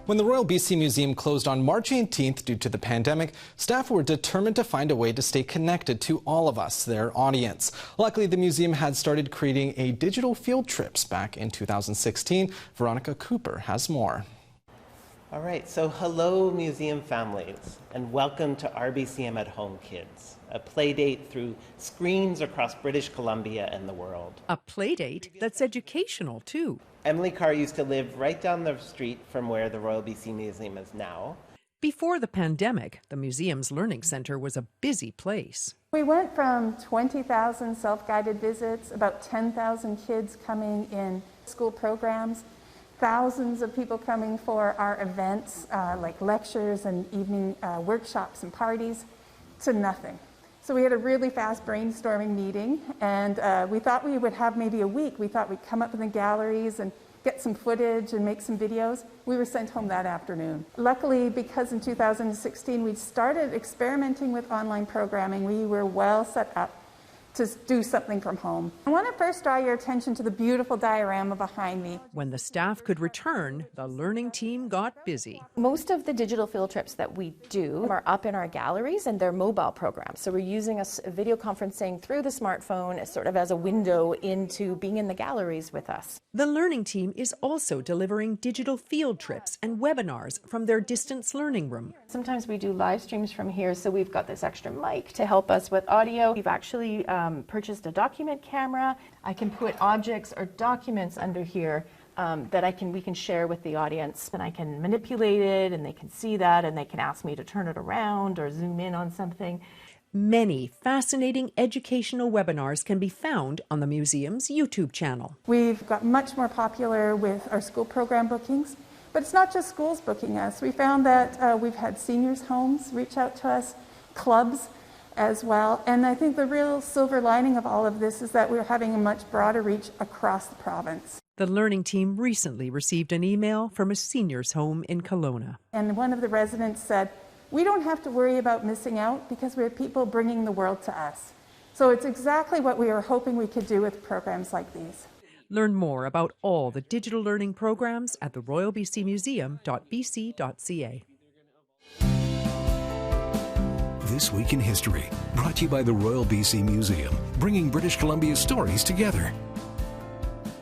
When the Royal BC Museum closed on March 18th due to the pandemic, staff were determined to find a way to stay connected to all of us, their audience. Luckily, the museum had started creating a digital field trips back in 2016. Veronica Cooper has more. All right, so hello museum families, and welcome to RBCM at Home Kids, a play date through screens across British Columbia and the world. A play date that's educational too. Emily Carr used to live right down the street from where the Royal BC Museum is now. Before the pandemic, the museum's learning center was a busy place. We went from 20,000 self-guided visits, about 10,000 kids coming in school programs, thousands of people coming for our events like lectures and evening workshops and parties, to nothing. So we had a really fast brainstorming meeting, and we thought we would have maybe a week. We thought we'd come up in the galleries and get some footage and make some videos. We were sent home that afternoon. Luckily, because in 2016 we started experimenting with online programming, we were well set up to do something from home. I want to first draw your attention to the beautiful diorama behind me. When the staff could return, the learning team got busy. Most of the digital field trips that we do are up in our galleries, and they're mobile programs. So we're using a video conferencing through the smartphone as sort of as a window into being in the galleries with us. The learning team is also delivering digital field trips and webinars from their distance learning room. Sometimes we do live streams from here, so we've got this extra mic to help us with audio. We've actually purchased a document camera. I can put objects or documents under here that we can share with the audience, and I can manipulate it, and they can see that, and they can ask me to turn it around or zoom in on something. Many fascinating educational webinars can be found on the museum's YouTube channel. We've got much more popular with our school program bookings, but it's not just schools booking us. We found that we've had seniors' homes reach out to us, clubs as well, and I think the real silver lining of all of this is that we're having a much broader reach across the province. The learning team recently received an email from a seniors' home in Kelowna. And one of the residents said, "We don't have to worry about missing out because we have people bringing the world to us." So it's exactly what we were hoping we could do with programs like these. Learn more about all the digital learning programs at the royalbcmuseum.bc.ca. This Week in History, brought to you by the Royal BC Museum, bringing British Columbia's stories together.